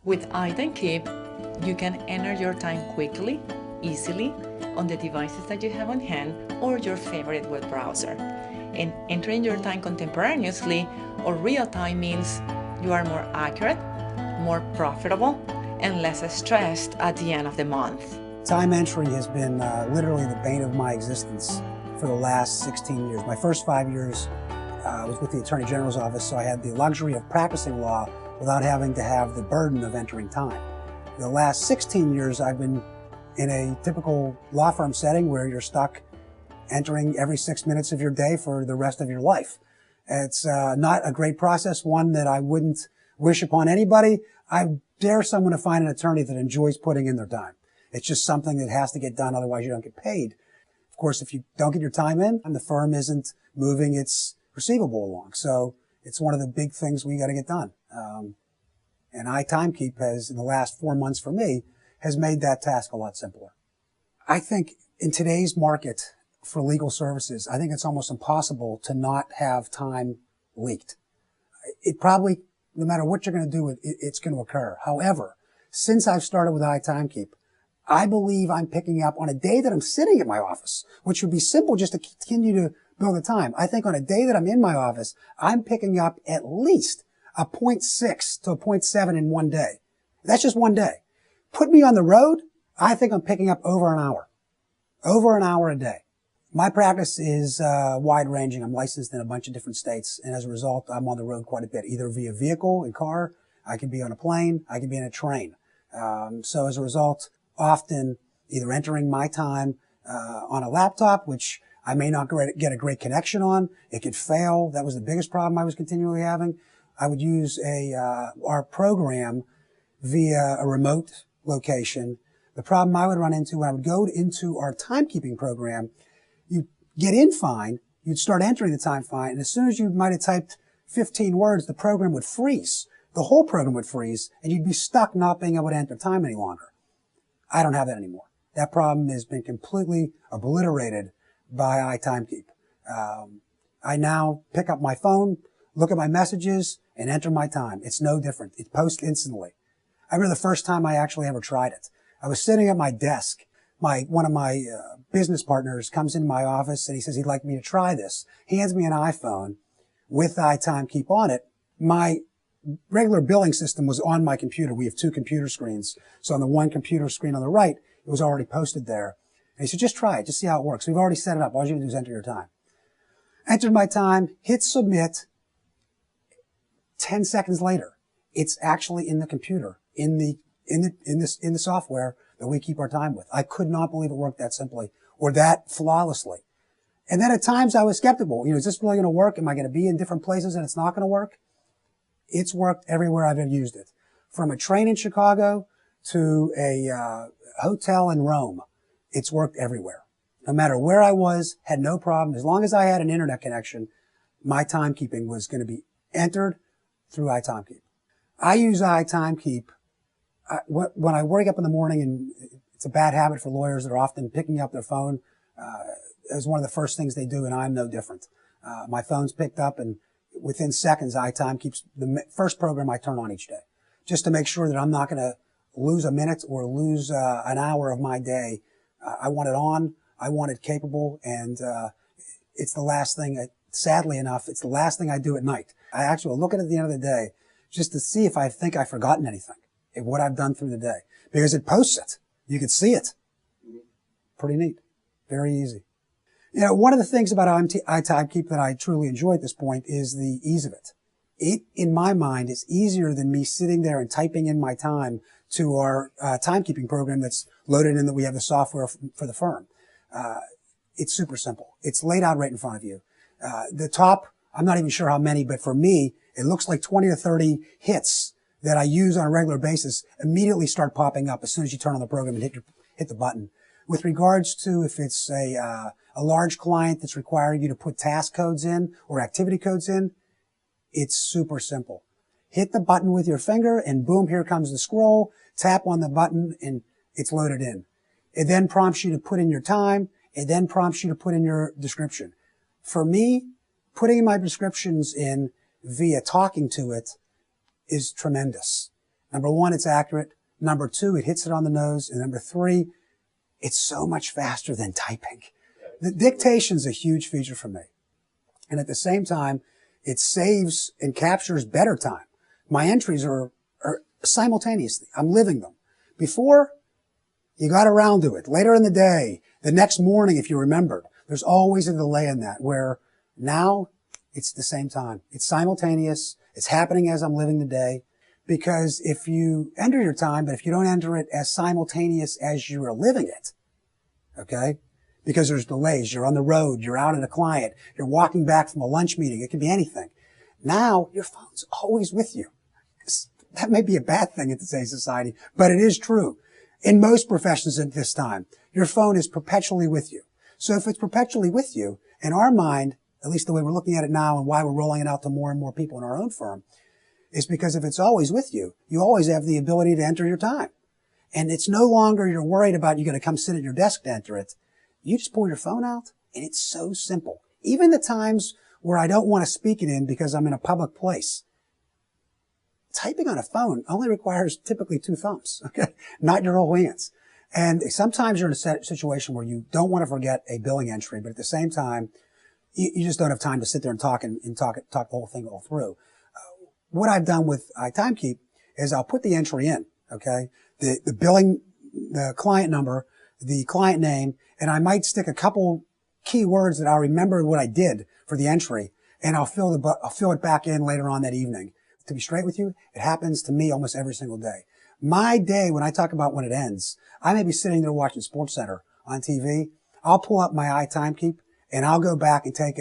With iTimeKeep, you can enter your time quickly, easily, on the devices that you have on hand or your favorite web browser. And entering your time contemporaneously or real time means you are more accurate, more profitable, and less stressed at the end of the month. Time entry has been literally the bane of my existence for the last 16 years. My first 5 years was with the Attorney General's office, so I had the luxury of practicing law without having to have the burden of entering time. The last 16 years I've been in a typical law firm setting where you're stuck entering every 6 minutes of your day for the rest of your life. It's not a great process, one that I wouldn't wish upon anybody. I dare someone to find an attorney that enjoys putting in their time. It's just something that has to get done, otherwise you don't get paid. Of course, if you don't get your time in, the firm isn't moving its receivable along. So it's one of the big things we got to get done. And iTimeKeep has, in the last 4 months for me, has made that task a lot simpler. I think in today's market for legal services, I think it's almost impossible to not have time leaked. It probably, no matter what you're going to do, it's going to occur. However, since I've started with iTimeKeep, I believe I'm picking up on a day that I'm sitting in my office, which would be simple just to continue to build the time. I think on a day that I'm in my office, I'm picking up at least a 0.6 to a 0.7 in one day. That's just one day. Put me on the road, I think I'm picking up over an hour a day. My practice is wide-ranging. I'm licensed in a bunch of different states, and as a result, I'm on the road quite a bit, either via vehicle and car, I can be on a plane, I can be in a train. So as a result, often either entering my time on a laptop, which I may not get a great connection on. It could fail. That was the biggest problem I was continually having. I would use our program via a remote location. The problem I would run into when I would go into our timekeeping program, you'd get in fine, you'd start entering the time fine, and as soon as you might have typed 15 words, the program would freeze. The whole program would freeze, and you'd be stuck not being able to enter time any longer. I don't have that anymore. That problem has been completely obliterated by iTimeKeep. I now pick up my phone, look at my messages, and enter my time. It's no different. It posts instantly. I remember the first time I actually ever tried it. I was sitting at my desk. One of my business partners comes into my office and he says he'd like me to try this. He hands me an iPhone with iTimeKeep on it. My regular billing system was on my computer. We have two computer screens. So on the one computer screen on the right, it was already posted there. And he said, just try it. Just see how it works. We've already set it up. All you have to do is enter your time. Entered my time, hit submit. 10 seconds later, it's actually in the computer, in the software that we keep our time with. I could not believe it worked that simply or that flawlessly. And then at times I was skeptical. Is this really going to work? Am I going to be in different places and it's not going to work? It's worked everywhere I've ever used it. From a train in Chicago to a hotel in Rome, it's worked everywhere. No matter where I was, had no problem. As long as I had an internet connection, my timekeeping was going to be entered through iTimeKeep. I use iTimeKeep when I wake up in the morning, and it's a bad habit for lawyers that are often picking up their phone as one of the first things they do, and I'm no different. My phone's picked up, and within seconds, iTimeKeep's the first program I turn on each day, just to make sure that I'm not going to lose a minute or lose an hour of my day. I want it on, I want it capable, and it's the last thing, sadly enough, it's the last thing I do at night. I actually will look at it at the end of the day just to see if I think I've forgotten anything, what I've done through the day. Because it posts it. You can see it. Pretty neat. Very easy. One of the things about iTimeKeep that I truly enjoy at this point is the ease of it. It, in my mind, is easier than me sitting there and typing in my time to our timekeeping program that's loaded in that we have the software for the firm. It's super simple. It's laid out right in front of you. The top, I'm not even sure how many, but for me, it looks like 20 or 30 hits that I use on a regular basis immediately start popping up as soon as you turn on the program and hit the button. With regards to if it's a large client that's requiring you to put task codes in or activity codes in, it's super simple. Hit the button with your finger and boom, here comes the scroll. Tap on the button and it's loaded in. It then prompts you to put in your time. It then prompts you to put in your description. For me, putting my descriptions in via talking to it is tremendous. Number one, it's accurate. Number two, it hits it on the nose. And number three, it's so much faster than typing. The dictation's a huge feature for me. And at the same time, it saves and captures better time. My entries are simultaneously. I'm living them. Before, you got around to it. Later in the day, the next morning, if you remembered, there's always a delay in that, where now it's the same time. It's simultaneous. It's happening as I'm living the day. Because if you enter your time, but if you don't enter it as simultaneous as you are living it, okay? Because there's delays. You're on the road. You're out at a client. You're walking back from a lunch meeting. It could be anything. Now, your phone's always with you. That may be a bad thing in today's society, but it is true. In most professions at this time, your phone is perpetually with you. So if it's perpetually with you, in our mind, at least the way we're looking at it now and why we're rolling it out to more and more people in our own firm, is because if it's always with you, you always have the ability to enter your time. And it's no longer you're worried about you're going to come sit at your desk to enter it. You just pull your phone out, and it's so simple. Even the times where I don't want to speak it in because I'm in a public place, typing on a phone only requires typically 2 thumbs, okay? Not your whole hands. And sometimes you're in a situation where you don't want to forget a billing entry, but at the same time, you just don't have time to sit there and talk the whole thing all through. What I've done with iTimeKeep is I'll put the entry in, okay? The billing, the client number, the client name, and I might stick a couple key words that I'll remember what I did for the entry, and I'll fill it back in later on that evening. To be straight with you, it happens to me almost every single day. My day, when I talk about when it ends, I may be sitting there watching SportsCenter on TV. I'll pull up my iTimeKeep, and I'll go back and take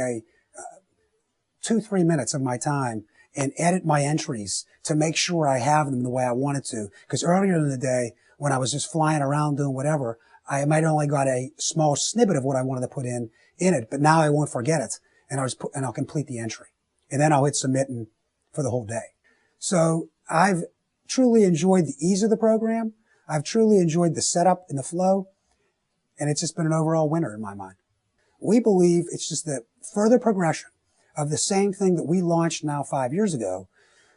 2-3 minutes of my time and edit my entries to make sure I have them the way I wanted to. Because earlier in the day, when I was just flying around doing whatever, I might only got a small snippet of what I wanted to put in it, but now I won't forget it, and I'll complete the entry. And then I'll hit submit for the whole day. So I've truly enjoyed the ease of the program. I've truly enjoyed the setup and the flow, and it's just been an overall winner in my mind. We believe it's just the further progression of the same thing that we launched now 5 years ago,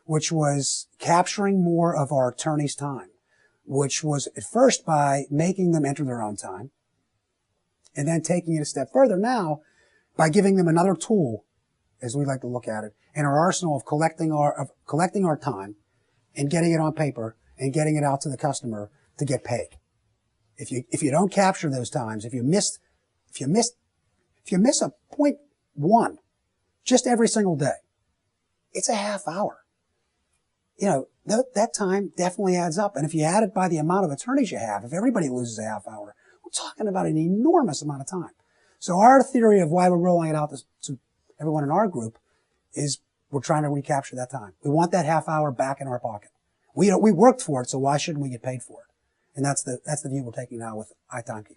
which was capturing more of our attorneys' time, which was at first by making them enter their own time, and then taking it a step further now by giving them another tool, as we like to look at it, in our arsenal of collecting our time and getting it on paper and getting it out to the customer to get paid. If you don't capture those times, if you miss a 0.1 just every single day, it's a half hour. You know, that time definitely adds up. And if you add it by the amount of attorneys you have, if everybody loses a half hour, we're talking about an enormous amount of time. So our theory of why we're rolling it out to everyone in our group is we're trying to recapture that time. We want that half hour back in our pocket. We worked for it, so why shouldn't we get paid for it? And that's the view we're taking now with iTimeKeep.